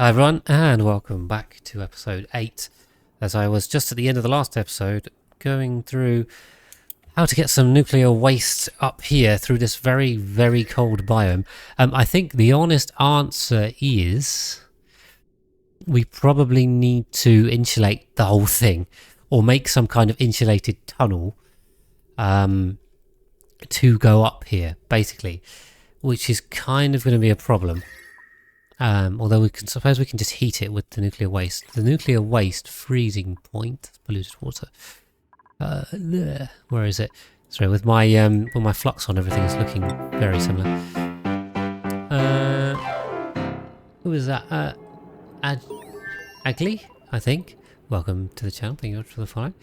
Hi everyone, and welcome back to episode 8. As I was just at the end of the last episode, going through how to get some nuclear waste up here through this very, very cold biome. I think the honest answer is we probably need to insulate the whole thing, or make some kind of insulated tunnel to go up here, basically, which is kind of going to be a problem. Although we can suppose we can just heat it with the nuclear waste. The nuclear waste freezing point, polluted water. There. Where is it? Sorry, with my flux on, everything is looking very similar. Who is that? Agli, I think. Welcome to the channel. Thank you for the follow.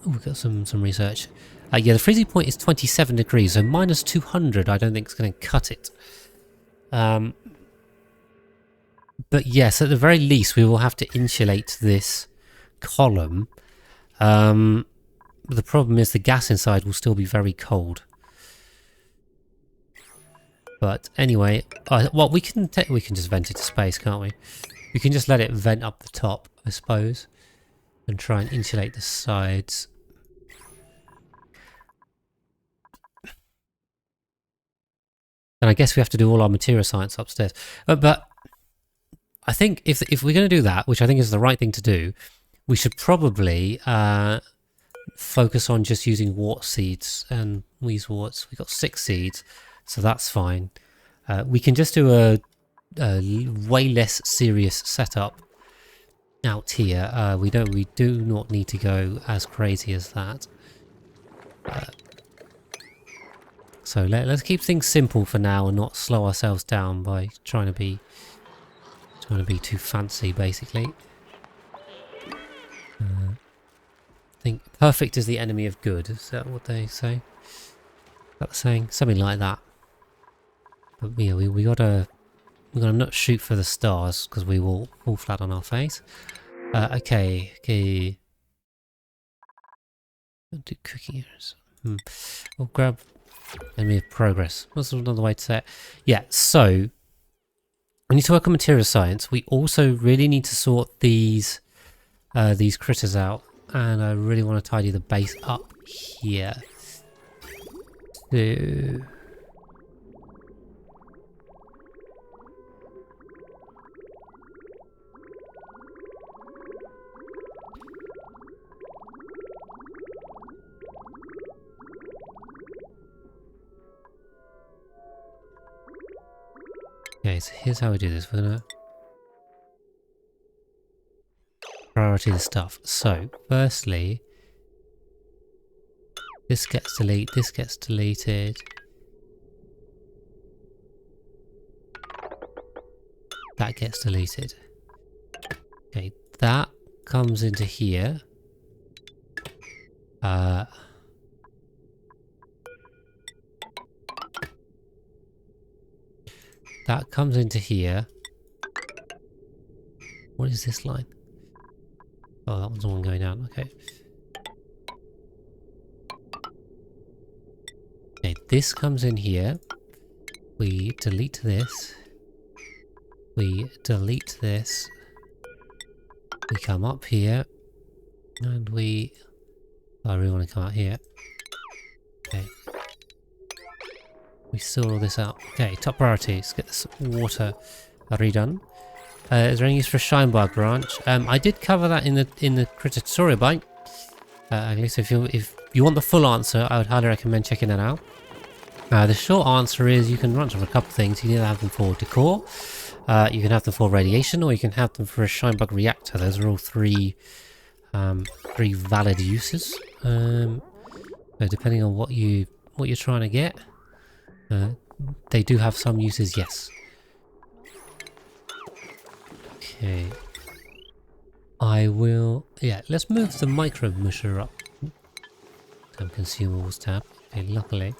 We've got some research. Yeah, the freezing point is 27 degrees, so minus 200 I don't think is going to cut it. But yes, at the very least, we will have to insulate this column. The problem is the gas inside will still be very cold. But anyway, well, we can just vent it to space, can't we? We can just let it vent up the top, I suppose, and try and insulate the sides. And I guess we have to do all our material science upstairs. But I think if we're going to do that, which I think is the right thing to do, we should probably focus on just using wart seeds and weezeworts. We've got 6 seeds, so that's fine. We can just do a way less serious setup out here. We do not need to go as crazy as that. So let's keep things simple for now and not slow ourselves down by trying to be too fancy, basically. I think perfect is the enemy of good. Is that what they say? Is that the saying? Something like that. But yeah, we gotta not shoot for the stars because we will fall flat on our face. Okay. I'll do cooking errors. We'll grab enemy of progress. What's another way to say it? Yeah, so we need to work on material science. We also really need to sort these critters out, and I really want to tidy the base up here. So okay, so here's how we do this. We're gonna priority the stuff. So, firstly, this gets deleted, this gets deleted. That gets deleted. Okay, that comes into here. That comes into here. What is this line? Oh, that one's the one going down. Okay. Okay, this comes in here. We delete this. We delete this. We come up here. And we... Oh, I really want to come out here. Okay. We sort all this out. Okay, top priority. Let's get this water redone. Is there any use for a shine bar branch? I did cover that in the critter tutorial bite. At least if you want the full answer, I would highly recommend checking that out. The short answer is you can run them for a couple of things. You can either have them for decor, you can have them for radiation, or you can have them for a shine bug reactor. Those are all three valid uses. So depending on what you're trying to get, they do have some uses. Yes. Okay. I will... Yeah, let's move the micro musher up. Consumables tab. Okay, luckily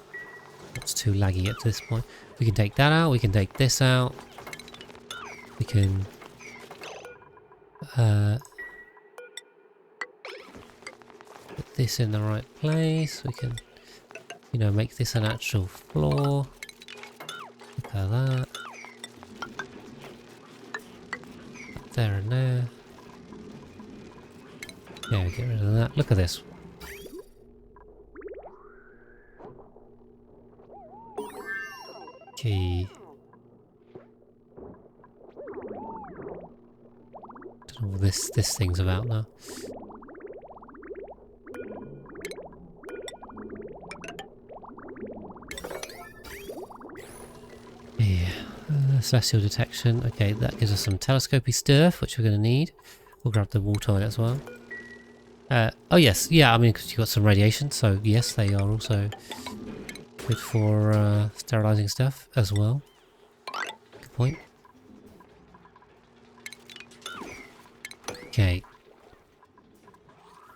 it's too laggy at this point. We can take that out, we can take this out. We can... put this in the right place. We can, make this an actual floor. Look at that. there and there. Yeah, get rid of that. Look at this. Key. Don't know what this thing's about now. Yeah, celestial detection. Okay, that gives us some telescopy stuff, which we're going to need. We'll grab the wall toilet as well. Oh yes, yeah, I mean, because you've got some radiation, so yes, they are also good for sterilizing stuff as well. Good point. Okay.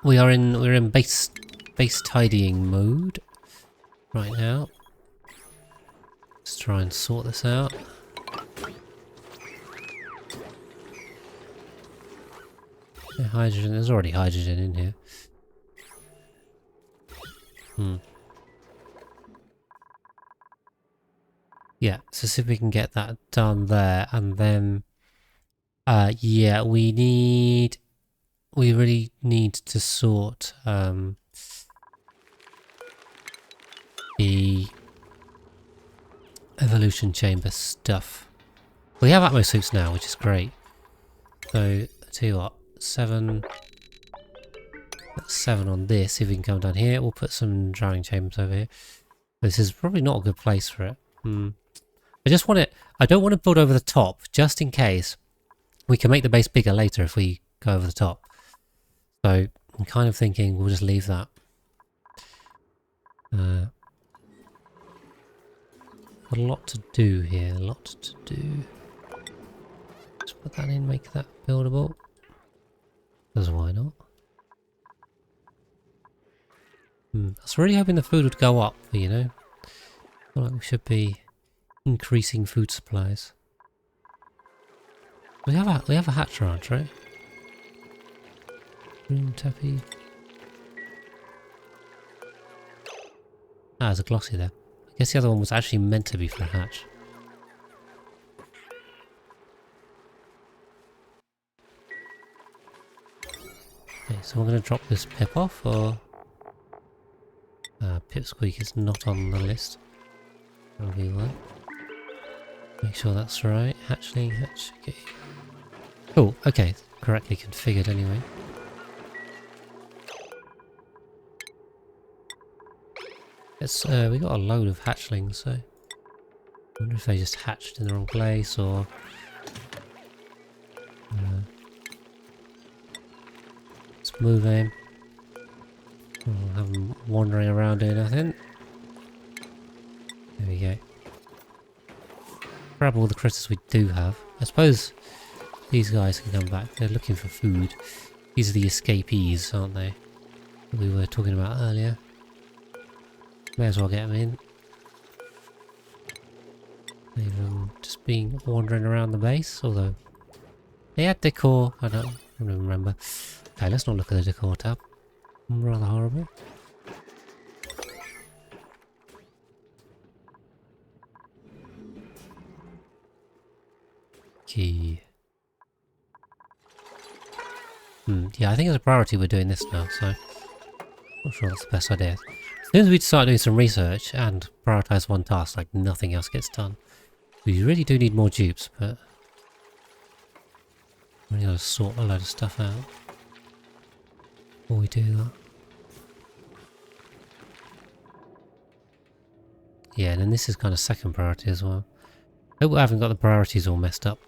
We're in base tidying mode right now. Let's try and sort this out. Yeah, hydrogen, there's already hydrogen in here. Yeah, so see if we can get that done there, and then yeah, we really need to sort the evolution chamber stuff. We have atmo suits now, which is great. So I tell you what, 7 on this. See if we can come down here. We'll put some drowning chambers over here. This is probably not a good place for it. I just want it. I don't want to build over the top, just in case. We can make the base bigger later if we go over the top. So I'm kind of thinking we'll just leave that. A lot to do here. A lot to do. Let's put that in. Make that buildable. Because why not? I was really hoping the food would go up, you know. I feel like we should be increasing food supplies. We have a hatch ranch, right? Room tappy. Ah, there's a glossy there. I guess the other one was actually meant to be for a hatch. Okay, so we're going to drop this pip off, or... Pipsqueak is not on the list. That'll be one. Make sure that's right. Hatchling, hatch, okay. Cool, okay. Correctly configured anyway. It's, we got a load of hatchlings, so... I wonder if they just hatched in the wrong place, or... let's move in. We'll have them wandering around doing nothing. There we go. Grab all the critters we do have. I suppose these guys can come back. They're looking for food. These are the escapees, aren't they? That we were talking about earlier. May as well get them in. Leave them just being wandering around the base, although they had decor. I don't remember. Okay, let's not look at the decor tab. Rather horrible. Key. Yeah, I think as a priority we're doing this now, so not sure that's the best idea. As soon as we start doing some research and prioritize one task, like nothing else gets done. We really do need more dupes, but we're going to sort a load of stuff out before we do that. Yeah, and then this is kind of second priority as well. Hope we haven't got the priorities all messed up.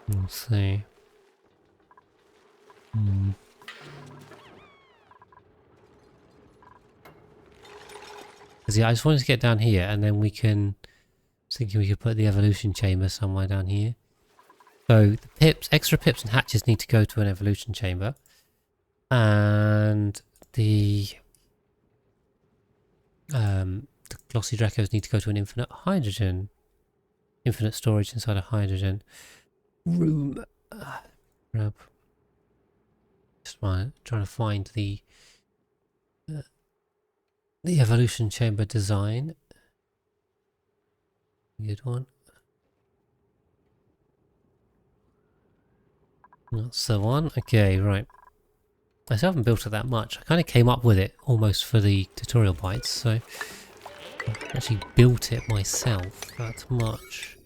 Let's see. Because yeah, I just wanted to get down here, and then we can... I was thinking we could put the evolution chamber somewhere down here. So the pips, extra pips and hatches need to go to an evolution chamber. And the glossy dracos need to go to an infinite hydrogen. Infinite storage inside a hydrogen room. Grab. Just trying to find the evolution chamber design. Good one. That's the one. Okay, right. I still haven't built it that much. I kind of came up with it almost for the tutorial bites, so I actually built it myself that much.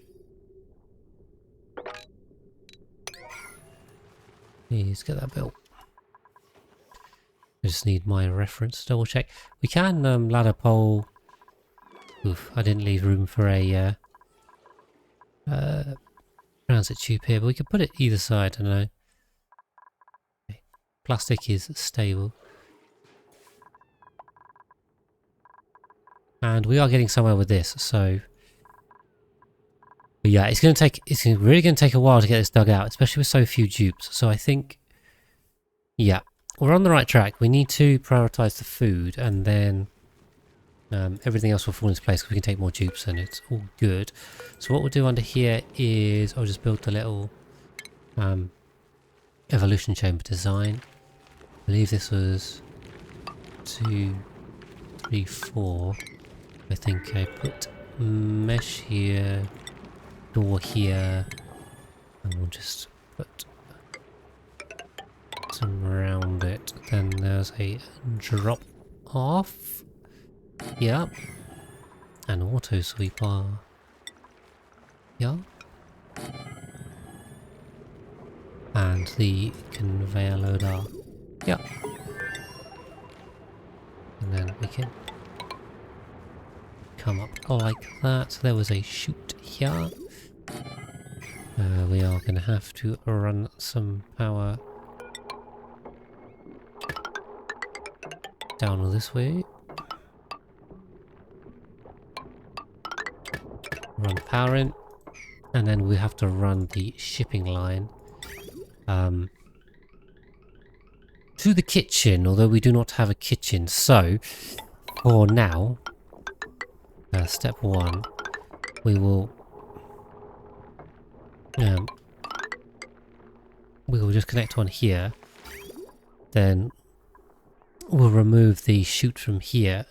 Please get that built. I just need my reference to double check. We can ladder pole. Oof, I didn't leave room for a transit tube here, but we could put it either side, I don't know. Okay. Plastic is stable. And we are getting somewhere with this, so... But yeah, it's really going to take a while to get this dug out, especially with so few dupes. So I think... Yeah, we're on the right track. We need to prioritise the food, and then everything else will fall into place because we can take more dupes and it's all good. So what we'll do under here is I'll just build the little evolution chamber design. I believe this was 2, 3, 4. I think I put mesh here, door here, and we'll just put some around it. Then there's a drop off. Yeah. An auto sweeper. Yeah. And the conveyor loader. Yeah. And then we can come up like that. So there was a chute here. We are going to have to run some power down this way. Run power in, and then we have to run the shipping line to the kitchen, although we do not have a kitchen. So for now, step 1, we will just connect one here, then we'll remove the chute from here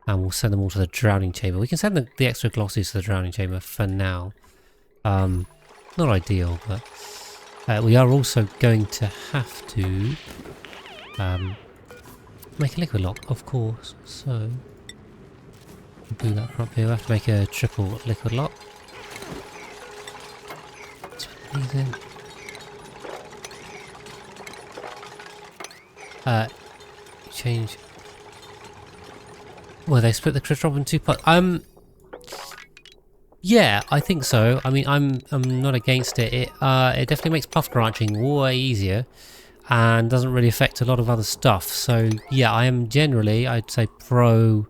and we'll send them all to the drowning chamber. We can send the extra glossies to the drowning chamber for now. Not ideal, but we are also going to have to make a liquid lock, of course. So we'll do that from here. We'll have to make a triple liquid lock. Let's put these in. Change. Well, they split the crit drop in 2 parts. Yeah, I think so. I mean, I'm not against it. It definitely makes puff branching way easier, and doesn't really affect a lot of other stuff. So yeah, I am generally, I'd say, pro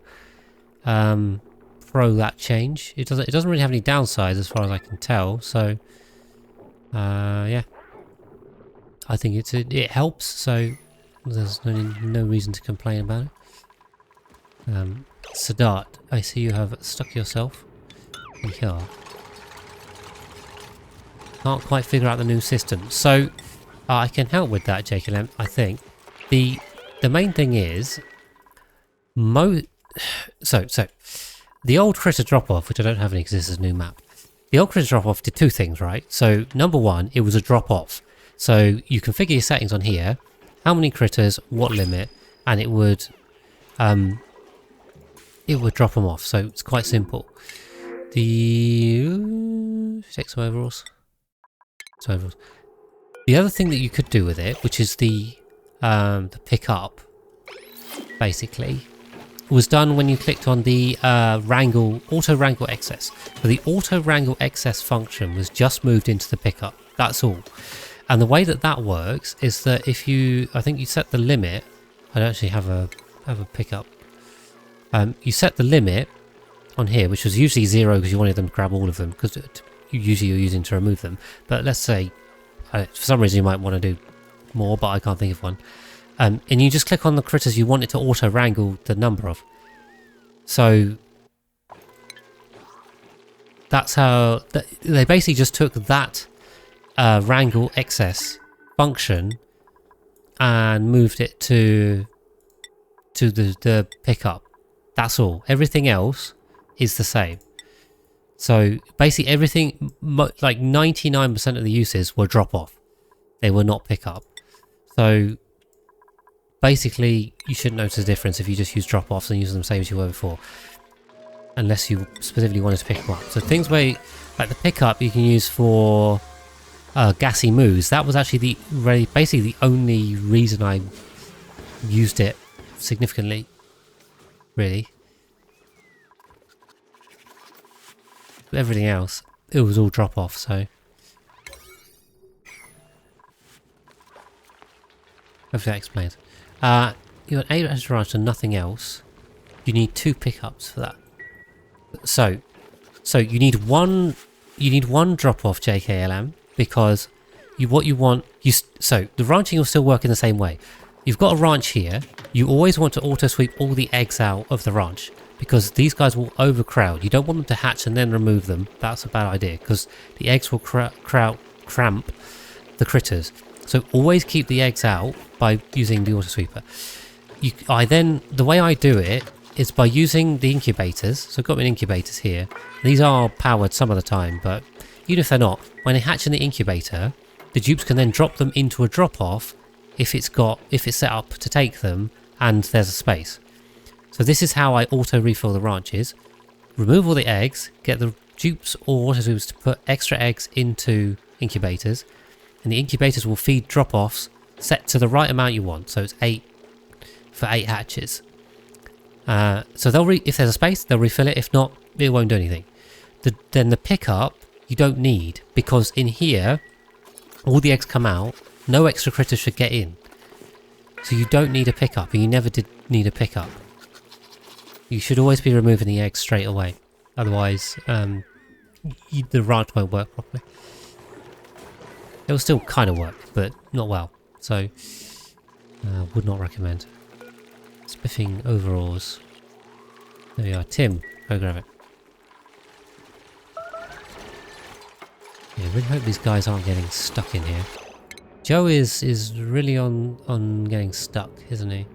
that change. It doesn't really have any downsides as far as I can tell. So yeah, I think it helps. So there's no reason to complain about it. Sadat, I see you have stuck yourself in here. Can't quite figure out the new system. So I can help with that, Jacob. I think the main thing is so the old critter drop-off, which I don't have any because this is a new map. The old critter drop-off did 2 things, right? So number 1, it was a drop-off. So you configure your settings on here, how many critters, what limit, and it would drop them off. So it's quite simple. Take some overalls. The other thing that you could do with it, which is the pick up, basically, was done when you clicked on the auto wrangle excess. So the auto wrangle excess function was just moved into the pickup. That's all. And the way that works is that if I think you set the limit. I don't actually have a pickup. You set the limit on here, which was usually 0 because you wanted them to grab all of them, because usually you're using to remove them. But let's say for some reason you might want to do more, but I can't think of one. And you just click on the critters you want it to auto wrangle the number of. So that's how they basically just took that wrangle excess function and moved it to the pickup. That's all. Everything else is the same. So basically everything, like 99% of the uses were drop off. They will not pick up. So basically, you shouldn't notice a difference if you just use drop-offs and use them same as you were before. Unless you specifically wanted to pick them up. So things where, like the pickup, you can use for gassy moos. That was actually basically the only reason I used it significantly, really. But everything else, it was all drop-off, so... Hopefully that explains. You got 8 restaurants and nothing else. You need 2 pickups for that. So you need one drop-off JKLM because so the ranching will still work in the same way. You've got a ranch here. You always want to auto sweep all the eggs out of the ranch because these guys will overcrowd. You don't want them to hatch and then remove them. That's a bad idea because the eggs will cramp the critters. So always keep the eggs out by using the auto sweeper. The way I do it is by using the incubators. So I've got my incubators here. These are powered some of the time, but even if they're not, when they hatch in the incubator, the dupes can then drop them into a drop-off if it's set up to take them and there's a space. So this is how I auto refill the ranches. Remove all the eggs, get the dupes or auto sweepers to put extra eggs into incubators, and the incubators will feed drop-offs set to the right amount you want. So it's 8 for 8 hatches. So if there's a space, they'll refill it. If not, it won't do anything. Then the pickup you don't need, because in here all the eggs come out. No extra critters should get in. So you don't need a pickup, and you never did need a pickup. You should always be removing the eggs straight away. Otherwise, the ranch won't work properly. It will still kind of work, but not well. So, would not recommend. Spiffing overalls. There we are. Tim, go grab it. Yeah, really hope these guys aren't getting stuck in here. Joe is really on getting stuck, isn't he?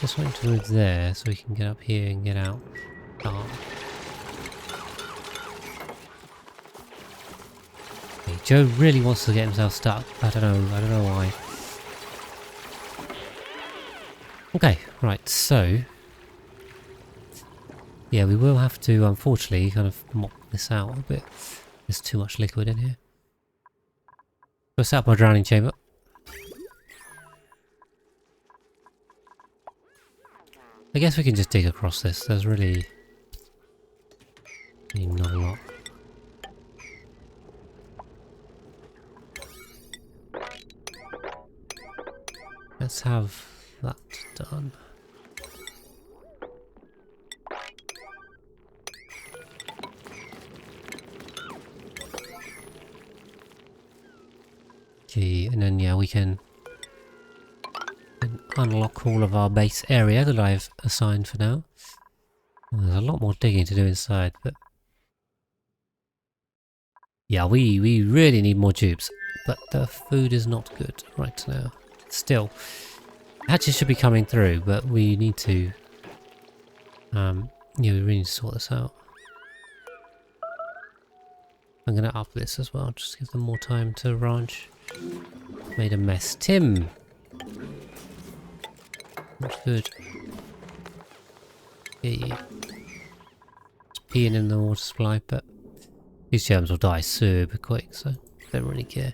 Just want to move there so we can get up here and get out. Okay, Joe really wants to get himself stuck. I don't know why. Okay, right, so yeah, we will have to unfortunately kind of mop this out a bit. There's too much liquid in here. Go set up my drowning chamber. I guess we can just dig across this. There's really not a lot. Let's have that done. Okay, and then yeah, we can unlock all of our base area that I've assigned for now. Well, there's a lot more digging to do inside, but yeah, we really need more tubes, but the food is not good right now. Still, hatches should be coming through, but we need to yeah, we really need to sort this out. I'm gonna up this as well, just give them more time to ranch. Made a mess. Tim! Not good. Yeah. It's peeing in the water supply, but these germs will die super quick, so don't really care.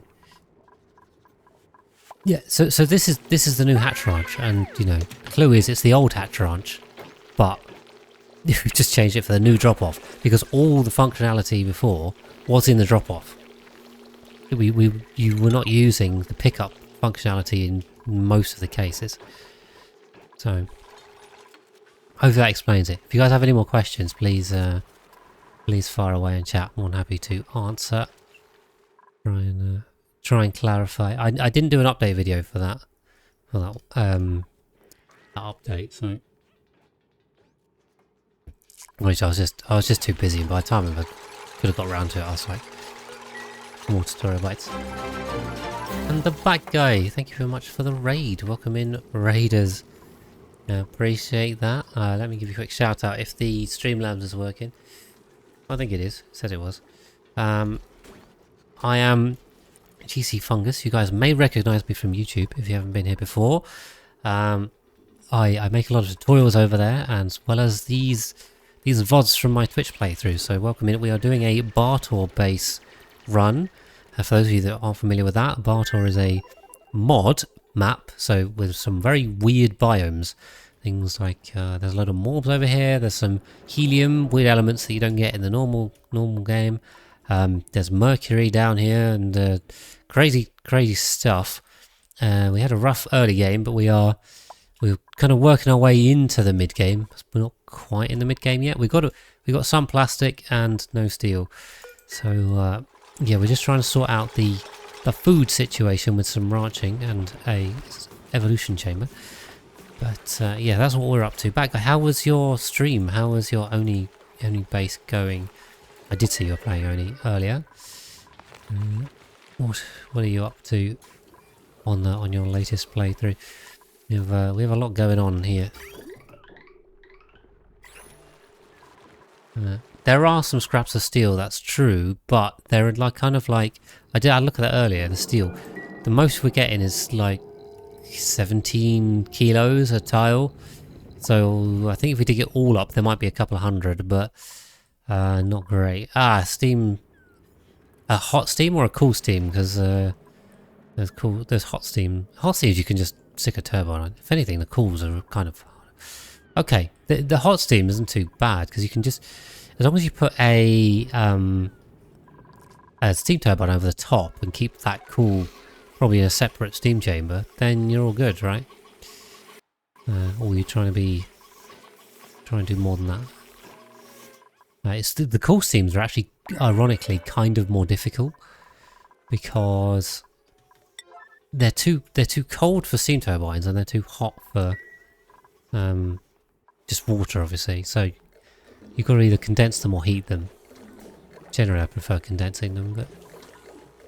Yeah, so this is the new hatch ranch, and you know, the clue is it's the old hatch ranch, but we've just changed it for the new drop-off, because all the functionality before was in the drop-off. You were not using the pickup functionality in most of the cases. So, hopefully that explains it. If you guys have any more questions, please fire away and chat. I'm more than happy to answer. Try and clarify. I didn't do an update video for that update, so which I was just too busy, and by the time I could have got around to it, I was like, more tutorial bites. And the back guy, thank you very much for the raid. Welcome in, raiders. Appreciate that. Let me give you a quick shout out if the Streamlabs is working. I think it is. It said it was. I am GC Fungus. You guys may recognize me from YouTube if you haven't been here before. I make a lot of tutorials over there, as well as these VODs from my Twitch playthrough. So welcome in. We are doing a Baator base run. For those of you that aren't familiar with that, Baator is a mod map, so with some very weird biomes. Things like there's a lot of morbs over here. There's some helium, weird elements that you don't get in the normal game. There's mercury down here and crazy stuff. We had a rough early game, but we're kind of working our way into the mid game. We're not quite in the mid game yet. We got some plastic and no steel. So yeah, we're just trying to sort out the food situation with some ranching and a evolution chamber. But yeah, that's what we're up to. Back, how was your stream? How was your Oni base going? I did see you were playing Oni earlier. What are you up to on your latest playthrough? We have a lot going on here. There are some scraps of steel, that's true, but they're like I looked at that earlier. The steel, the most we're getting is like 17 kilos a tile. So I think if we dig it all up, there might be a couple of hundred, but not great. Steam. A hot steam or a cool steam? Because there's hot steam. Hot steams you can just stick a turbine on. If anything, the cools are kind of okay. The hot steam isn't too bad because you can just, as long as you put a steam turbine over the top and keep that cool, probably in a separate steam chamber, then you're all good, right? Or you're trying to do more than that. It's the cool steams are actually, ironically, kind of more difficult because they're too cold for steam turbines and they're too hot for just water, obviously. So you've got to either condense them or heat them. Generally, I prefer condensing them, but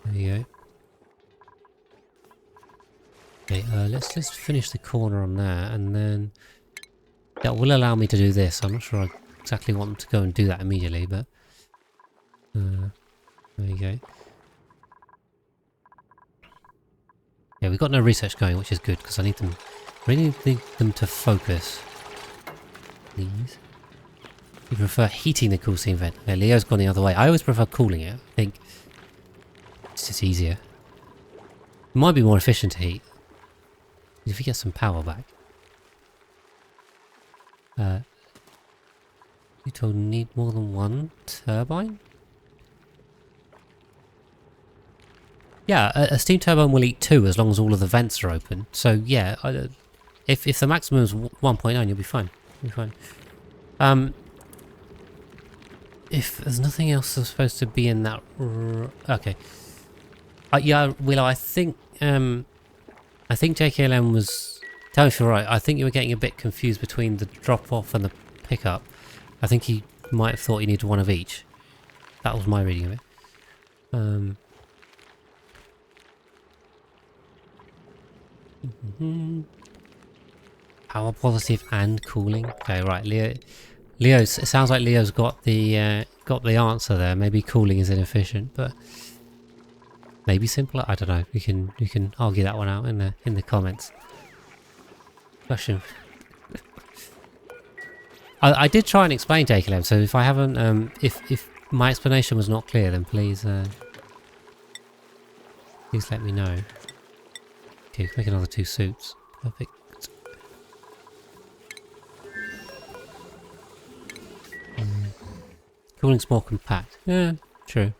there you go. Okay, let's finish the corner on there, and then that will allow me to do this. I'm not sure I exactly want to go and do that immediately, but there you go. Yeah, we've got no research going, which is good because I need them. Really need them to focus. Please. You prefer heating the cool steam vent? Okay, Leo's gone the other way. I always prefer cooling it. I think it's just easier. It might be more efficient to heat if you get some power back. You told need more than one turbine? Yeah, a steam turbine will eat 2 as long as all of the vents are open. So yeah, if the maximum is 1.9, you'll be fine. You'll be fine. If there's nothing else that's supposed to be in that, okay. Yeah, Willow, I think JKLM was. Tell me if you're right. I think you were getting a bit confused between the drop off and the pickup. I think he might have thought you needed one of each. That was my reading of it. Power positive and cooling. Okay, right, Leo. It sounds like Leo's got the answer there. Maybe cooling is inefficient, but maybe simpler. I don't know. You can argue that one out in the comments. Question. I did try and explain JKLM, so if I haven't, if my explanation was not clear, then please let me know. Okay, make another 2 suits. Perfect. Cooling's more compact. Yeah, true.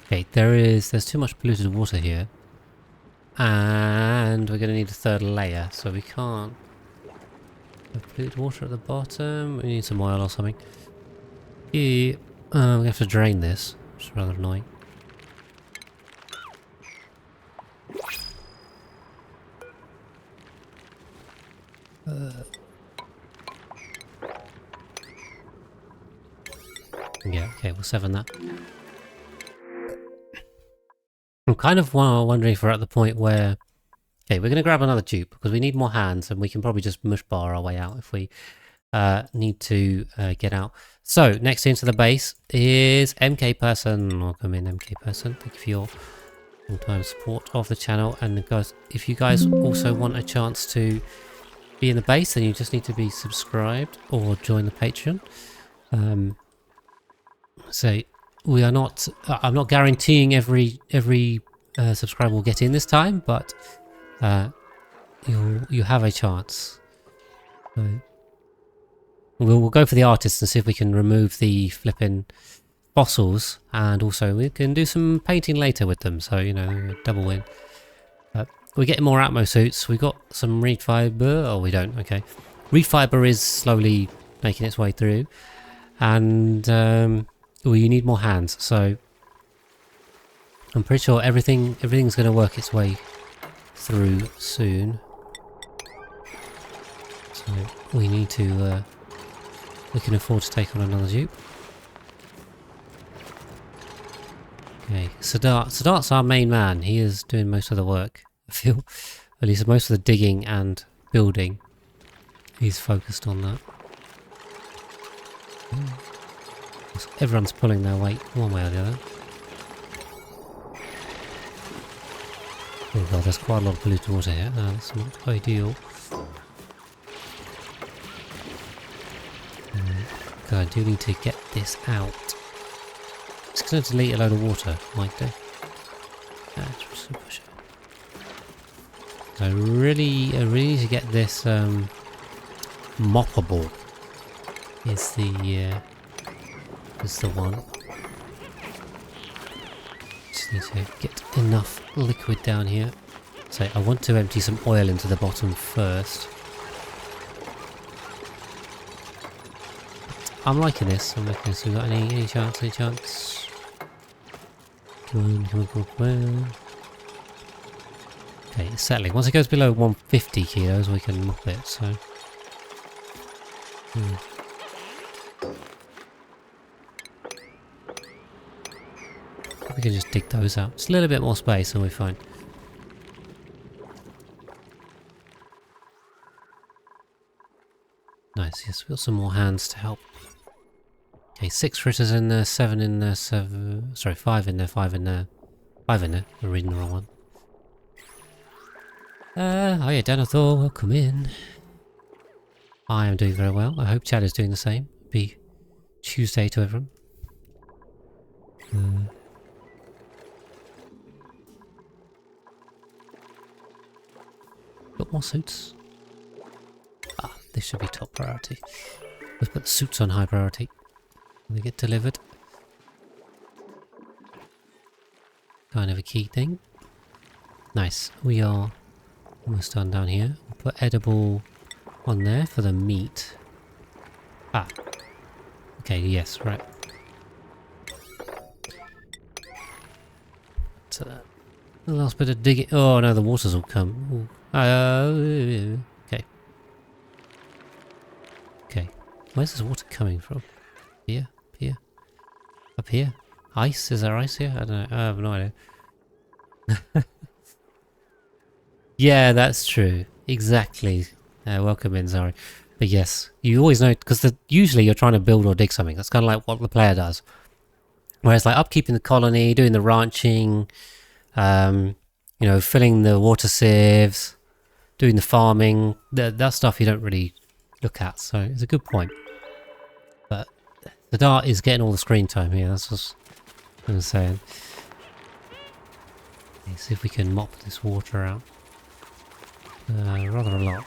Okay, there's too much polluted water here. And we're going to need a 3rd layer, so we can't have polluted water at the bottom. We need some oil or something. Yeah, we have to drain this, which is rather annoying. Yeah, okay, we'll 7 that. kind of wondering if we're at the point where... Okay, we're going to grab another dupe because we need more hands, and we can probably just mush bar our way out if we need to get out. So, next into the base is MK Person. Welcome in, MK Person. Thank you for your long-time support of the channel. And guys, if you guys also want a chance to be in the base, then you just need to be subscribed or join the Patreon. So we are not... I'm not guaranteeing every subscriber will get in this time, but you have a chance. So we'll go for the artists and see if we can remove the flipping fossils, and also we can do some painting later with them. So, you know, double win. We're getting more Atmo suits. We got some reed fiber. Oh, we don't. Okay, reed fiber is slowly making its way through, and we need more hands. So I'm pretty sure everything's going to work its way through soon. So we need to... we can afford to take on another dupe. Okay, Sadat's our main man. He is doing most of the work, I feel. At least most of the digging and building. He's focused on that. Everyone's pulling their weight one way or the other. Oh god, there's quite a lot of polluted water here. No, that's not ideal. God, I do need to get this out. It's going to delete a load of water, might do. I really need to get this moppable. Is the one. Just need to get enough liquid down here. So I want to empty some oil into the bottom first. I'm liking this. We got any chance? Any chance? Come on. Okay, it's settling. Once it goes below 150 kilos, we can mop it. So. We can just dig those out. Just a little bit more space and we're fine. Nice, yes, we've got some more hands to help. Okay, 6 fritters in there, 7 in there, 7... Sorry, 5 in there, 5 in there. 5 in there, we're reading the wrong one. Oh yeah, Denethor, welcome in. I am doing very well. I hope Chad is doing the same. Be Tuesday to everyone. Got more suits. Ah, this should be top priority. Let's put the suits on high priority. When they get delivered. Kind of a key thing. Nice. We are almost done down here. We'll put edible on there for the meat. Ah. Okay, yes, right. So that. The last bit of digging. Oh no, the water's all come. Okay. Okay. Where's this water coming from? Here? Here? Up here? Ice? Is there ice here? I don't know. I have no idea. Yeah, that's true. Exactly. Welcome in, sorry. But yes, you always know, because usually you're trying to build or dig something. That's kind of like what the player does. Whereas like upkeeping the colony, doing the ranching, you know, filling the water sieves, doing the farming, that stuff you don't really look at. So it's a good point. But the dart is getting all the screen time here. That's what I'm saying. Let's see if we can mop this water out. Rather a lot.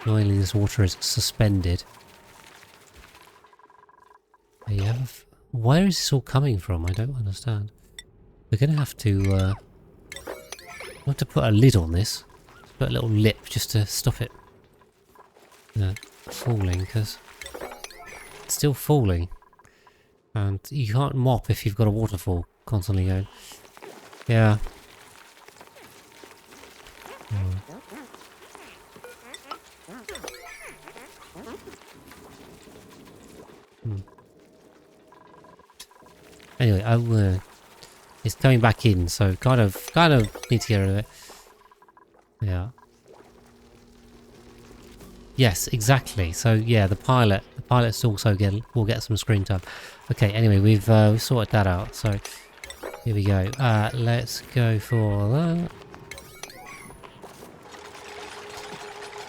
Annoyingly, this water is suspended. There you have. Where is this all coming from? I don't understand. We're going to have to put a lid on this. Put a little lip just to stop it falling, because it's still falling. And you can't mop if you've got a waterfall constantly going. Yeah. Anyway, it's coming back in, so kind of need to get rid of it. Yeah. Yes, exactly. So yeah, the pilots also will get some screen time. Okay. Anyway, we've sorted that out. So here we go. Let's go for that.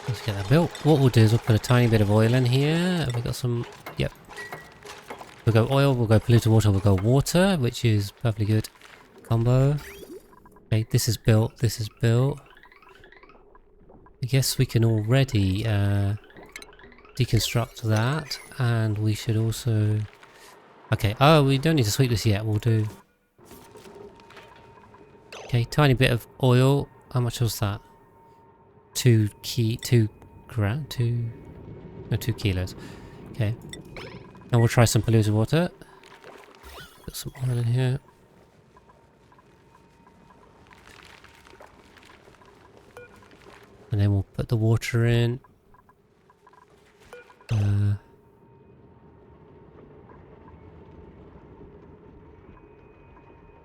Let's get that built. What we'll do is we'll put a tiny bit of oil in here. Have we got some? Yep. We'll go oil. We'll go polluted water. We'll go water, which is perfectly good combo. Okay, this is built. This is built. I guess we can already deconstruct that, and we should also... Okay, oh, we don't need to sweep this yet, we'll do... Okay, tiny bit of oil. How much was that? 2 kilos. Okay. And we'll try some polluted water. Got some oil in here. And then we'll put the water in.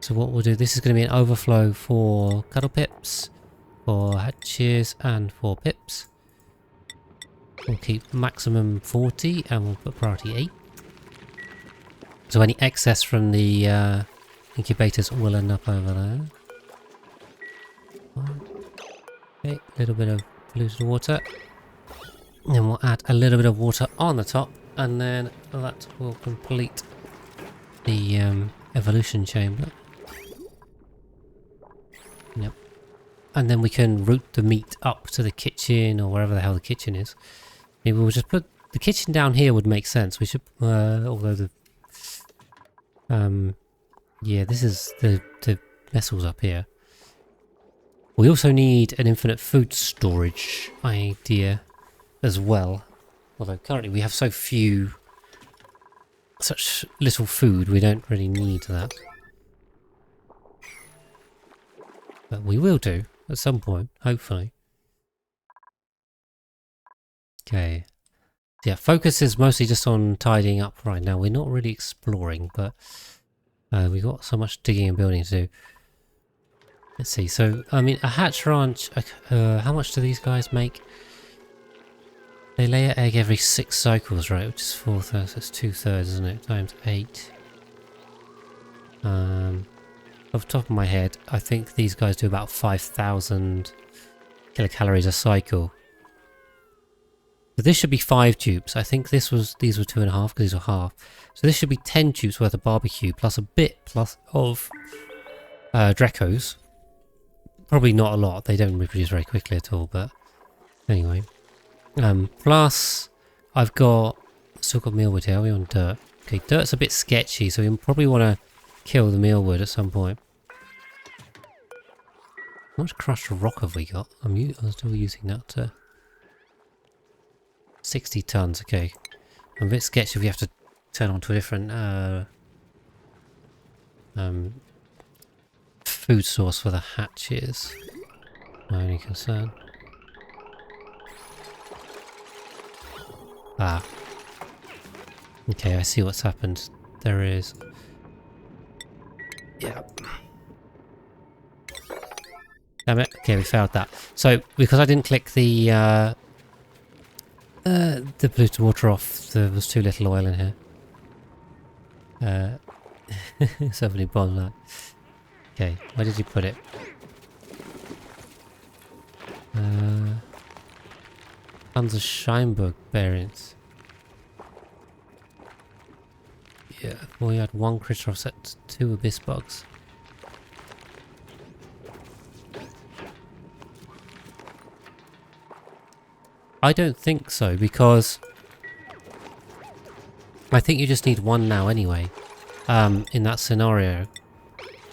So what we'll do, this is going to be an overflow for cuddle pips, for hatches, and for pips. We'll keep maximum 40 and we'll put priority 8. So any excess from the incubators will end up over there. Okay, a little bit of polluted water. And then we'll add a little bit of water on the top, and then that will complete the evolution chamber. Yep. And then we can route the meat up to the kitchen, or wherever the hell the kitchen is. Maybe we'll just put the kitchen down here would make sense. We should, although the... yeah, this is the vessels up here. We also need an infinite food storage idea as well. Although currently we have such little food, we don't really need that. But we will do at some point, hopefully. Okay. Yeah, focus is mostly just on tidying up right now. We're not really exploring, but we've got so much digging and building to do. Let's see, so, I mean, a hatch ranch, how much do these guys make? They lay an egg every 6 cycles, right? Which is 4/3, that's 2/3, isn't it? Times 8. Off the top of my head, I think these guys do about 5,000 kilocalories a cycle. But this should be 5 dupes. I think these were 2.5 because these were half. So this should be 10 dupes worth of barbecue plus a bit of Drecos. Probably not a lot, they don't reproduce very quickly at all, but anyway. Plus, I've still got mealwood here, are we on dirt? Okay, dirt's a bit sketchy, so we probably want to kill the mealwood at some point. How much crushed rock have we got? I'm still using that. 60 tons, okay. I'm a bit sketchy if we have to turn on to a different food source for the hatches. My only concern. Ah. Okay, I see what's happened. There is... Yeah. Damn it. Okay, we failed that. So, because I didn't click the polluted water off, there was too little oil in here. Somebody bombed that. Okay, where did you put it? Tons of Scheinberg variants. Yeah, we had 1 critter offset, 2 abyss bugs. I don't think so, because I think you just need 1 now anyway, in that scenario.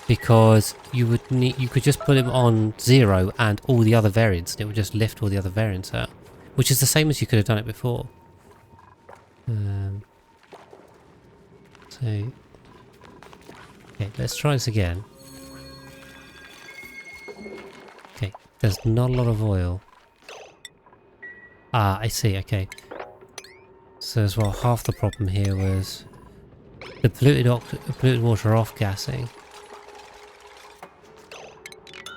Because you could just put him on 0 and all the other variants, and it would just lift all the other variants out. Which is the same as you could have done it before. Okay, let's try this again. Okay, there's not a lot of oil. Ah, I see, okay. So as well, half the problem here was the polluted water off-gassing.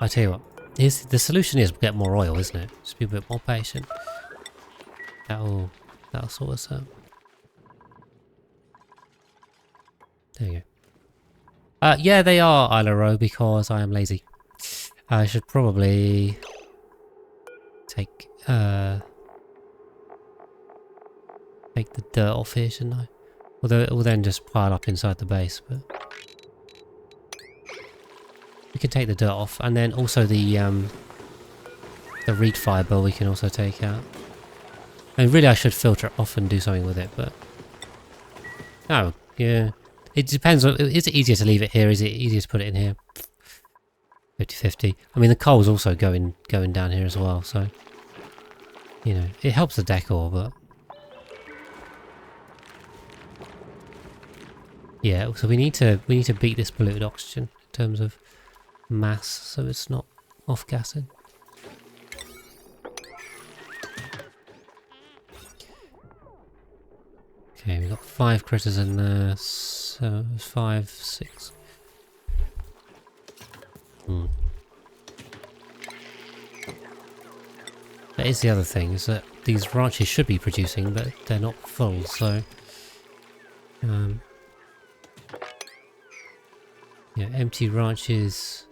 I tell you what, the solution is get more oil, isn't it? Just be a bit more patient. That'll sort us out. There you go. Yeah, they are Isla Row because I am lazy. I should probably take the dirt off here, shouldn't I? Although it will then just pile up inside the base, but we can take the dirt off, and then also the reed fibre we can also take out. I mean, really I should filter it off and do something with it, but oh yeah, it depends on. Is it easier to leave it here? Is it easier to put it in here? 50-50. I mean, the coal's also going down here as well, so you know it helps the decor, but yeah. So we need to beat this polluted oxygen in terms of mass, so it's not off-gassing. Okay, we've got 5 critters in there, so 5, 6. That is the other thing, is that these ranches should be producing, but they're not full, so yeah, empty ranches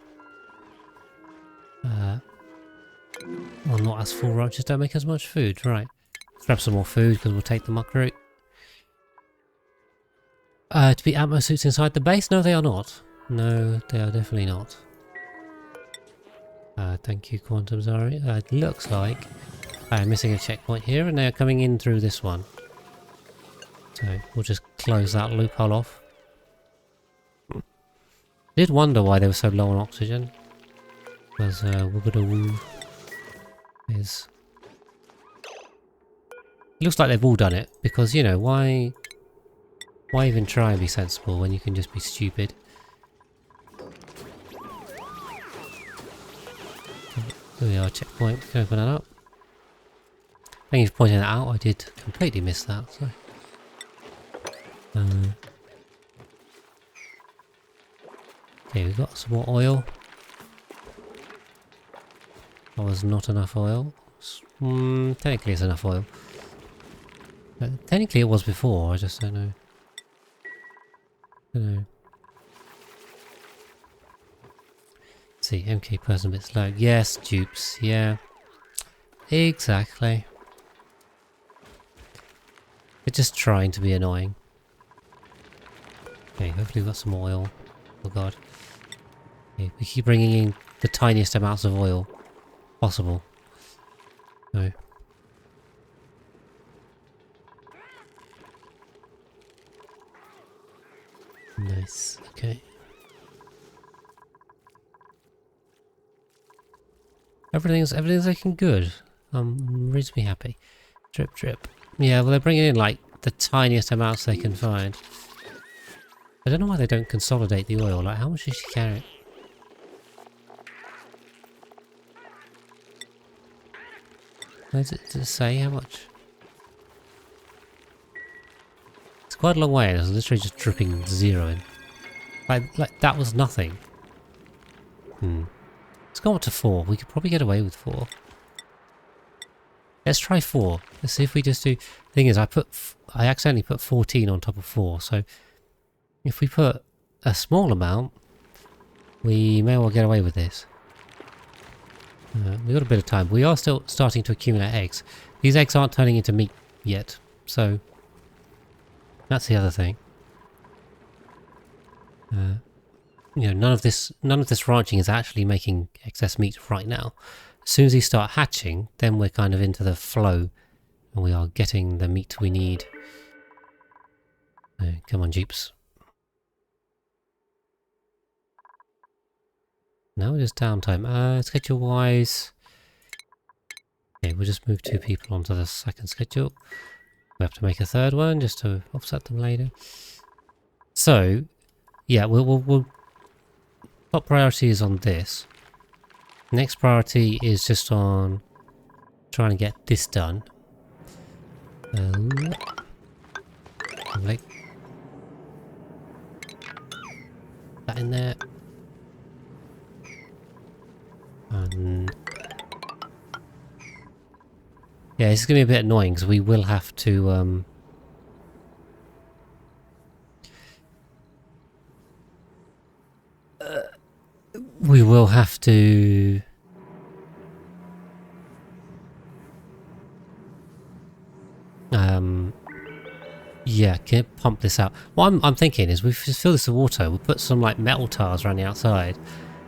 or not as full ranches don't make as much food, right. Grab some more food because we'll take the muck root. To be atmo suits inside the base? No, they are not. No, they are definitely not. Thank you, Quantum Zari. It looks like I am missing a checkpoint here, and they are coming in through this one. So we'll just close that loophole off. I did wonder why they were so low on oxygen. Because Woogadoo is... It looks like they've all done it, because, you know, why even try and be sensible when you can just be stupid? Here we are, checkpoint. We can open that up. Thank you for pointing that out. I did completely miss that. So. Okay, we've got some more oil. That was not enough oil. Technically it's enough oil. Technically it was before, I just don't know. Let's see, MK person bit slow. Yes, dupes, yeah. Exactly. They're just trying to be annoying. Okay, hopefully we've got some oil. Oh god. Okay, we keep bringing in the tiniest amounts of oil possible. So. Nice, okay. Everything's looking good. I'm reasonably happy. Drip, drip. Yeah, well they're bringing in like the tiniest amounts they can find. I don't know why they don't consolidate the oil. Like, how much does she carry? Does it say how much? It's quite a long way. It's literally just dripping 0 in. Like that was nothing. Let's go up to 4. We could probably get away with 4. Let's try 4. Let's see if we just do... Thing is, I accidentally put 14 on top of 4, so if we put a small amount, we may well get away with this. We've got a bit of time. We are still starting to accumulate eggs. These eggs aren't turning into meat yet, so that's the other thing. You know, none of this ranching is actually making excess meat right now. As soon as these start hatching, then we're kind of into the flow, and we are getting the meat we need. Come on, jeeps. Now it is downtime. Schedule wise. Okay, we'll just move 2 people onto the second schedule. We have to make a third one just to offset them later. So, yeah, we'll top priority is on this. Next priority is just on trying to get this done. Lovely. That in there. And yeah, it's going to be a bit annoying because we will have to we will have to yeah, can pump this out. What I'm thinking is we just fill this with water, we'll put some like metal tiles around the outside,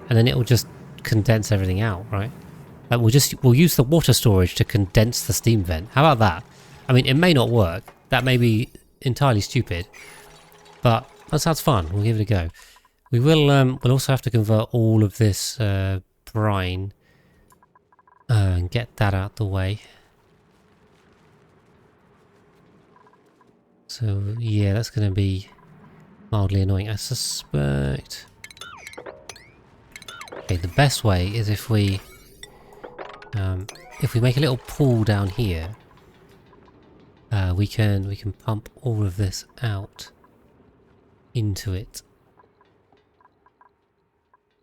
and then it will just condense everything out, right? Like we'll use the water storage to condense the steam vent. How about that? I mean, it may not work. That may be entirely stupid, but that sounds fun. We'll give it a go. We will we'll also have to convert all of this brine and get that out the way. So yeah, that's going to be mildly annoying, I suspect. Okay, the best way is if we make a little pool down here, we can pump all of this out into it.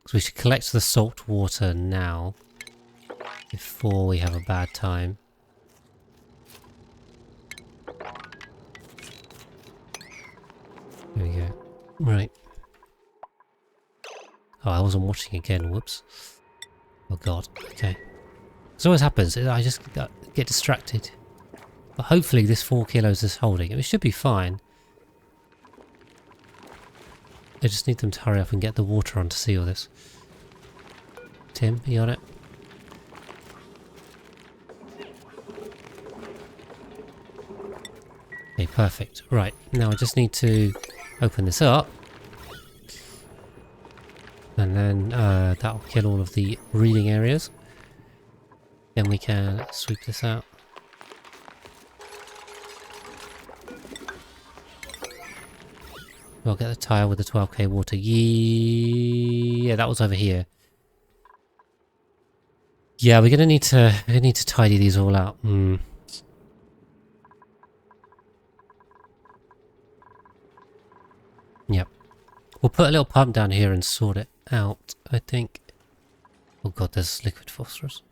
So we should collect the salt water now before we have a bad time. There we go. Right. Oh, I wasn't watching again. Whoops. Oh god. Okay. This always happens. I just get distracted. But hopefully this 4 kilos is holding. It should be fine. I just need them to hurry up and get the water on to seal this. Tim, you on it? Okay, perfect. Right, now I just need to open this up. And then that'll kill all of the reading areas. Then we can sweep this out. I'll get the tile with the 12k water. Yeah, that was over here. Yeah, we're gonna need to tidy these all out. Yep. We'll put a little pump down here and sort it out, I think. Oh god, there's liquid phosphorus.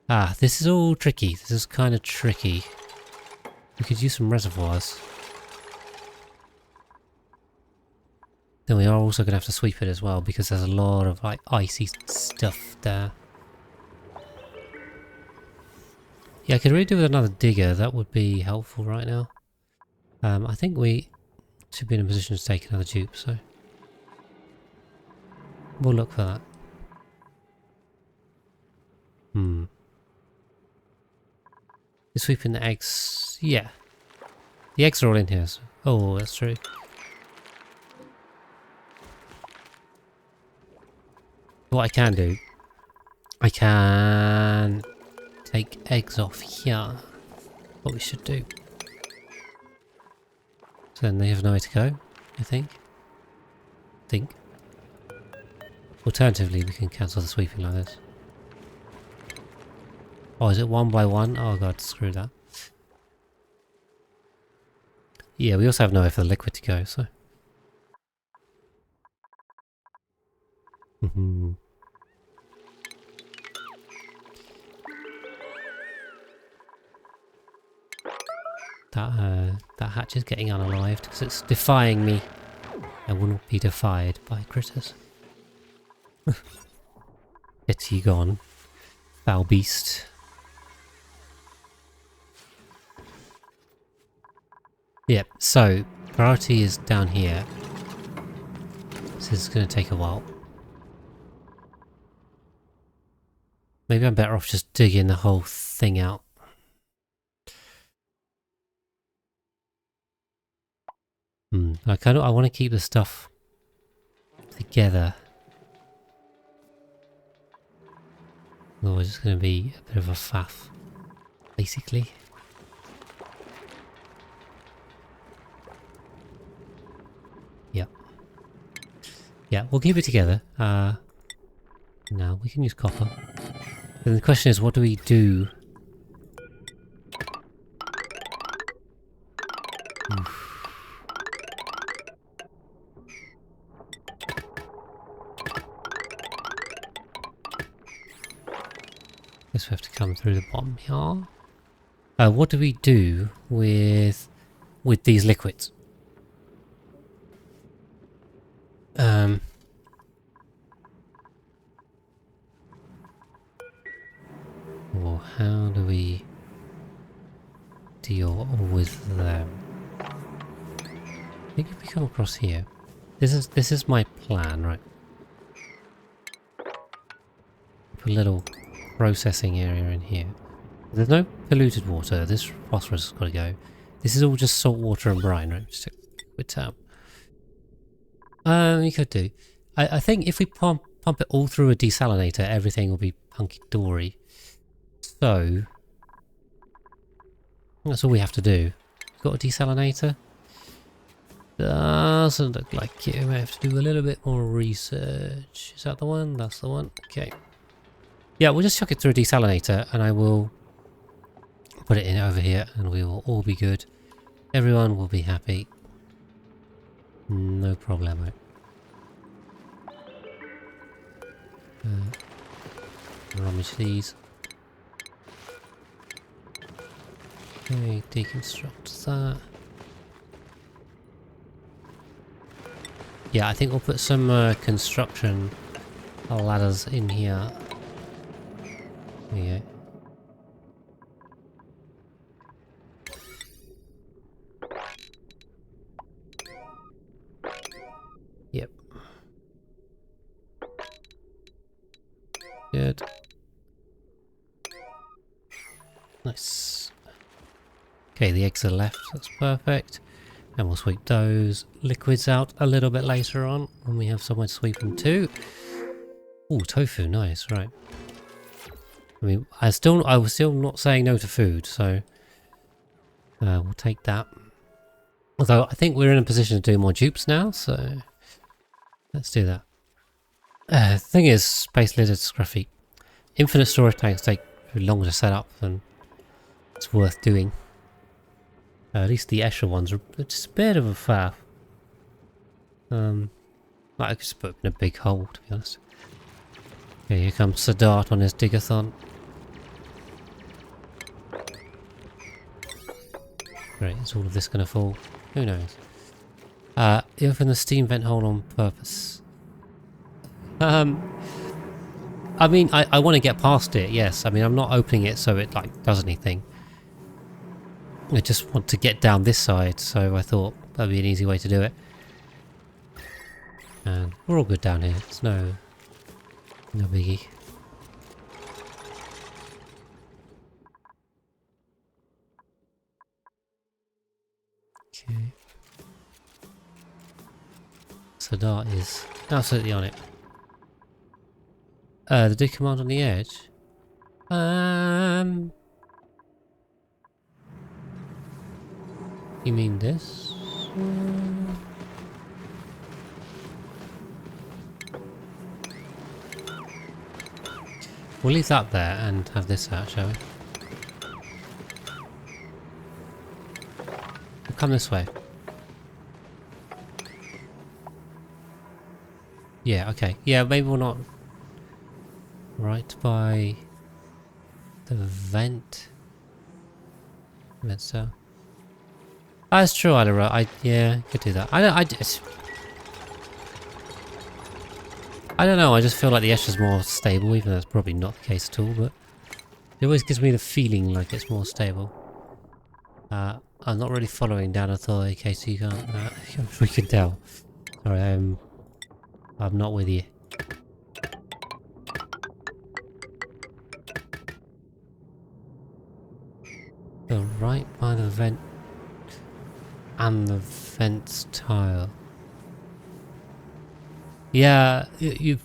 Ah, this is all tricky. This is kind of tricky. We could use some reservoirs. Then we are also going to have to sweep it as well because there's a lot of like icy stuff there. Yeah, I could really do with another digger. That would be helpful right now. I think we should be in a position to take another dupe, so we'll look for that. You're sweeping the eggs. Yeah. The eggs are all in here. So. Oh, that's true. What I can do, I can take eggs off here. What we should do. So then they have nowhere to go, I think. Alternatively, we can cancel the sweeping like this. Oh, is it 1 by 1? Oh god, screw that. Yeah, we also have nowhere for the liquid to go, so. That hatch is getting unalived because it's defying me. I will not be defied by critters. Get you gone, foul beast. Yep, so priority is down here. This is going to take a while. Maybe I'm better off just digging the whole thing out. I want to keep the stuff together. Otherwise it's going to be a bit of a faff, basically. Yep. Yeah, we'll keep it together. Now we can use copper. Then the question is, what do we do? Guess we have to come through the bottom here. What do we do with these liquids? Or how do we deal with them? I think if we come across here, this is my plan, right? Put a little processing area in here. There's no polluted water. This phosphorus has got to go. This is all just salt water and brine, right? Just a quick tab. You could do. I think if we pump it all through a desalinator, everything will be hunky-dory. So that's all we have to do. Got a desalinator? Doesn't look like it. We have to do a little bit more research. Is that the one? That's the one. Okay. Yeah, we'll just chuck it through a desalinator and I will put it in over here and we will all be good. Everyone will be happy. No problemo. Rummage these. Okay, deconstruct that. Yeah, I think we'll put some construction ladders in here. There you go. Yep. Good. Nice. Okay, the eggs are left. That's perfect. And we'll sweep those liquids out a little bit later on when we have somewhere to sweep them to. Ooh, tofu, nice, right. I mean, I was still not saying no to food, so we'll take that. Although I think we're in a position to do more dupes now, so let's do that. The thing is, space lizard scruffy. Infinite storage tanks take longer to set up than it's worth doing. At least the Escher ones are just a bit of a faff. I could just put in a big hole, to be honest. Okay, here comes Sadat on his digathon. Great, is all of this going to fall? Who knows? You open the steam vent hole on purpose. I mean, I want to get past it, yes. I mean, I'm not opening it so it, like, does anything. I just want to get down this side, so I thought that'd be an easy way to do it. And we're all good down here. It's no biggie. Okay. Sadat is absolutely on it. The do command on the edge. You mean this? We'll leave that there and have this out, shall we? We'll come this way. Yeah, okay. Yeah, maybe we're not right by the vent. Let's that's true, yeah, could do that. I don't know, I just feel like the Escher's more stable, even though that's probably not the case at all, but it always gives me the feeling like it's more stable. I'm not really following down at all, in case you can't, we can tell. Sorry, I'm not with you. So right by the vent and the vents tile. Yeah, you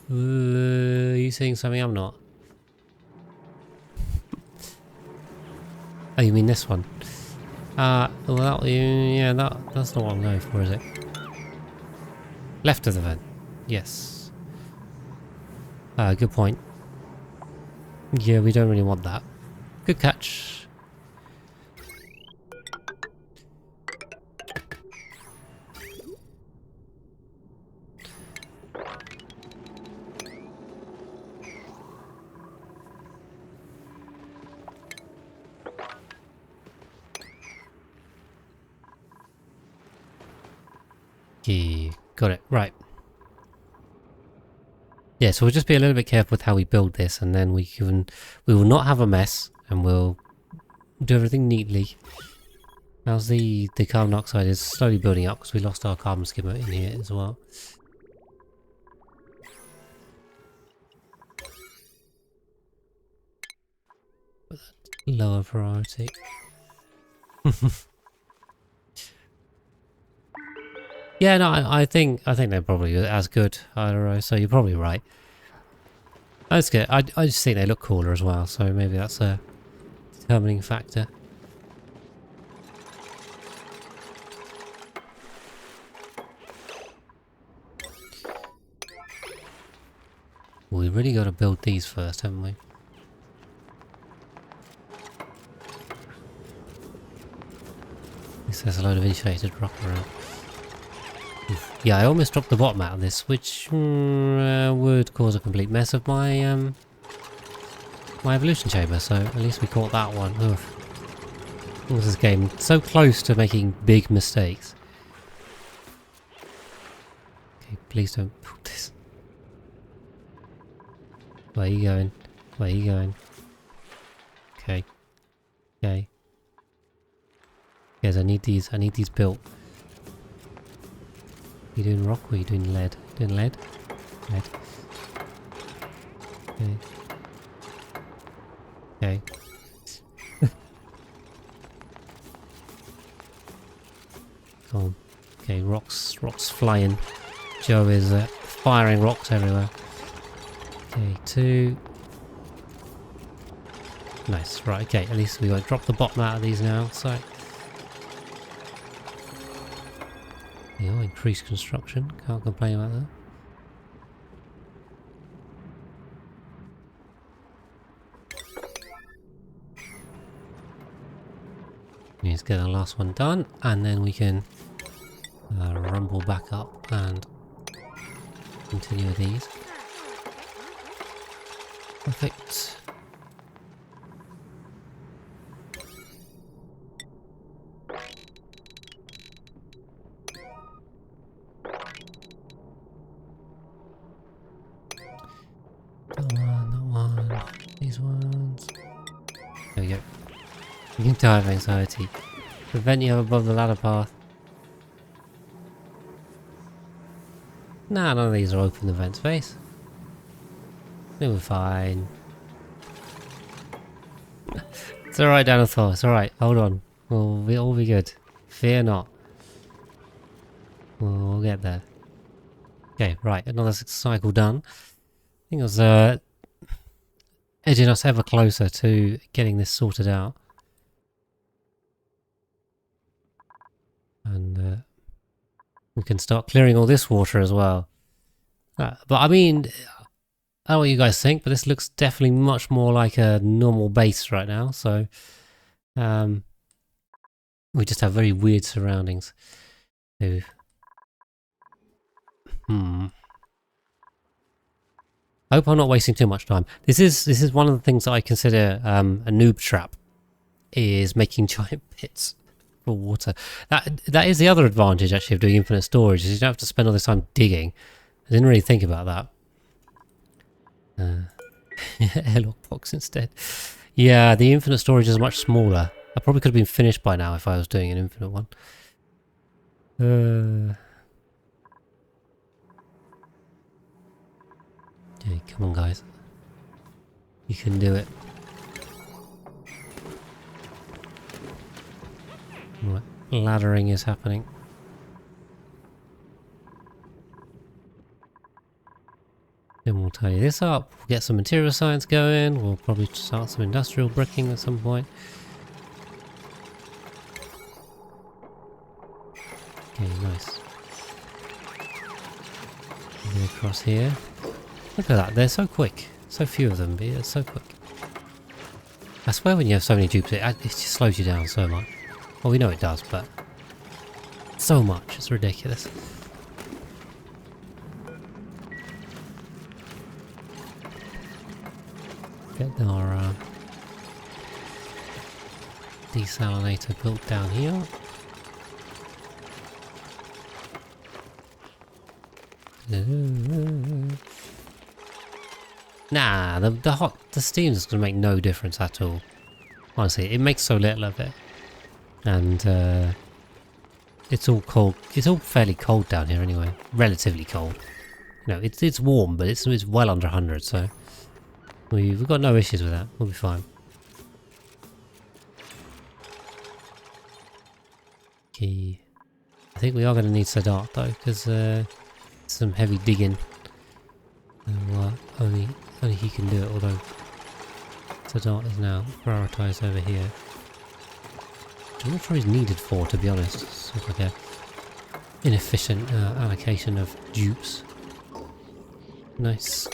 saying something I'm not? Oh, you mean this one? Well, yeah, that's not what I'm going for, is it? Left of the vent. Yes. Good point. Yeah, we don't really want that. Good catch. Yeah, got it. Right. Yeah, so we'll just be a little bit careful with how we build this, and then we will not have a mess, and we'll do everything neatly. How's the carbon dioxide is slowly building up because we lost our carbon skimmer in here as well. Lower priority. Yeah, no, I think they're probably as good. I don't know, so you're probably right. That's good. I just think they look cooler as well, so maybe that's a determining factor. We really got to build these first, haven't we? At least there's a load of insulated rock around. Oof. Yeah, I almost dropped the bottom out of this, which would cause a complete mess of my my evolution chamber. So at least we caught that one. Oof. This game so close to making big mistakes. Okay, please don't put this. Where are you going? Where are you going? Okay. Okay. Yes, I need these built. Are you doing rock or are you doing lead? Doing lead? Lead. Okay. Okay. Come on. Okay, rocks flying. Joe is firing rocks everywhere. Okay, 2. Nice, right, okay, at least we got to drop the bottom out of these now, so. Yeah, increased construction, can't complain about that. Let's get the last one done, and then we can rumble back up and continue with these. Perfect. That one, these ones. There we go. You can die of anxiety. Prevent you above the ladder path. Nah, none of these are open the vent space. I think we're fine. It's alright, Dinosaur. It's alright. Hold on. We'll all be good. Fear not. We'll get there. Okay, right. Another cycle done. I think it was edging us ever closer to getting this sorted out. And we can start clearing all this water as well. But I mean, I don't know what you guys think, but this looks definitely much more like a normal base right now. So we just have very weird surroundings. So, I hope I'm not wasting too much time. This is one of the things that I consider a noob trap, is making giant pits for water. That is the other advantage actually of doing infinite storage, is you don't have to spend all this time digging. I didn't really think about that. Airlock box instead. Yeah, the infinite storage is much smaller. I probably could have been finished by now if I was doing an infinite one. Okay, come on guys. You can do it. Right, laddering is happening. Then we'll tidy this up, we'll get some material science going, we'll probably start some industrial bricking at some point. Okay, nice. Get across here. Look at that, they're so quick. So few of them, but yeah, it's so quick. I swear when you have so many dupes, it just slows you down so much. Well, we know it does, but so much, it's ridiculous. Get our desalinator built down here. Nah, the steam is going to make no difference at all. Honestly, it makes so little of it. And it's all cold. It's all fairly cold down here anyway. Relatively cold. You know, it's warm, but it's well under 100, so we've got no issues with that. We'll be fine. Okay. I think we are going to need Sadat though, because some heavy digging. Only he can do it, although Sadat is now prioritised over here. I'm not sure he's needed for, to be honest. It's sort of like a inefficient allocation of dupes. Nice.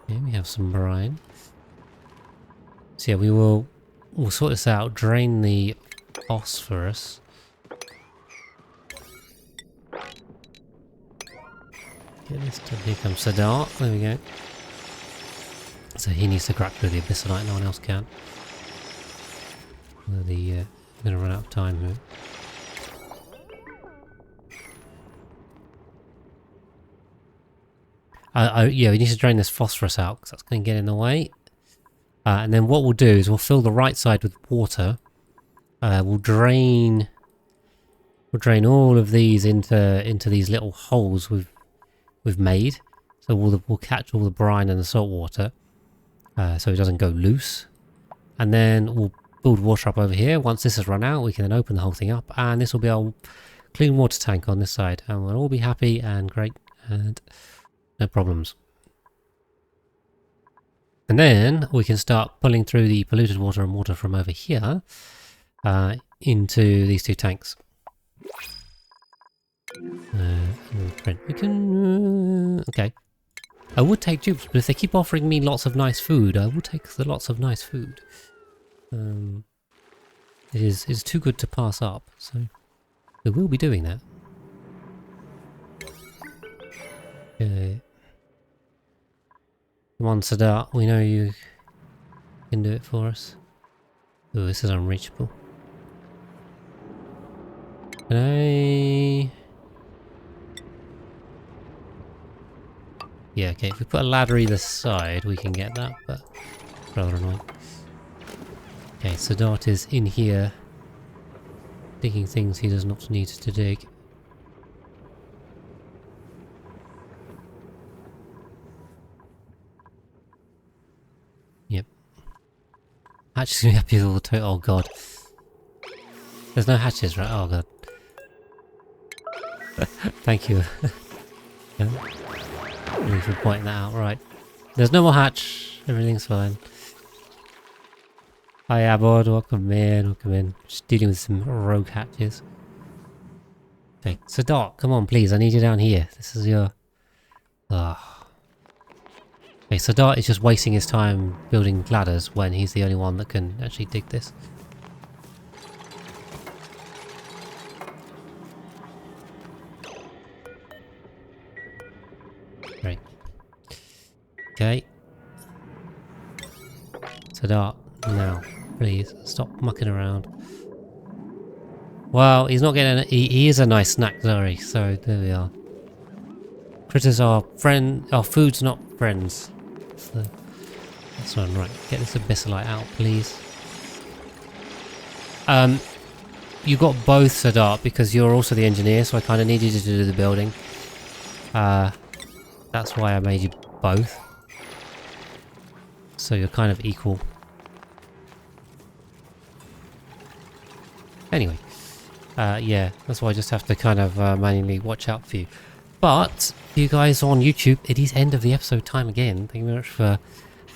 Okay, we have some brine. So yeah, we'll sort this out. Drain the phosphorus. Get this done. Here comes Sadat. There we go. So he needs to crack through the abyssalite, no one else can. I'm going to run out of time here. Yeah, we need to drain this phosphorus out because that's going to get in the way. And then what we'll do is we'll fill the right side with water. We'll drain all of these into these little holes we've made. So we'll catch all the brine and the salt water. So it doesn't go loose. And then we'll build water up over here. Once this has run out, we can then open the whole thing up, and this will be our clean water tank on this side, and we'll all be happy and great and no problems. And then we can start pulling through the polluted water and water from over here into these two tanks. We can okay. I would take dupes, but if they keep offering me lots of nice food, I will take the lots of nice food. It's too good to pass up, so we will be doing that. Okay. Come on, Sadat, we know you can do it for us. Oh, this is unreachable. Can I... Yeah, okay, if we put a ladder either side, we can get that, but rather annoying. Okay, Sadat is in here digging things he does not need to dig. Yep. Hatch is gonna be happy with all the oh god. There's no hatches, right? Oh god. Thank you. Yeah. Thank you for pointing that out, right. There's no more hatch, everything's fine. Hi Abord, welcome in. Just dealing with some rogue hatches. Okay, Sadat, come on please, I need you down here. This is your... Okay, Sadat is just wasting his time building ladders when he's the only one that can actually dig this. Great. Okay. Sadat, now, please, stop mucking around. Well, he's not getting... He is a nice snack, sorry, so there we are. Critters are our food's not friends. That's one, right. Get this abyssalite out, please. You got both, Sadat, because you're also the engineer, so I kind of need you to do the building. That's why I made you both. So you're kind of equal. Anyway, yeah, that's why I just have to kind of manually watch out for you. But, you guys on YouTube, it is end of the episode time again. Thank you very much for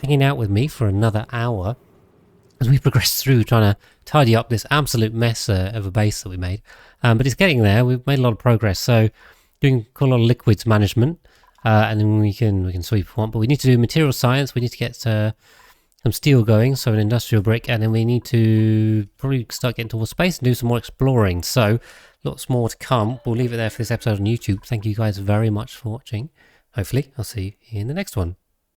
hanging out with me for another hour as we progress through trying to tidy up this absolute mess of a base that we made. But it's getting there. We've made a lot of progress. So, doing quite a lot of liquids management, and then we can sweep if we want. But we need to do material science. We need to get some steel going, so an industrial brick, and then we need to probably start getting towards space and do some more exploring. So, lots more to come. We'll leave it there for this episode on YouTube. Thank you guys very much for watching. Hopefully, I'll see you in the next one.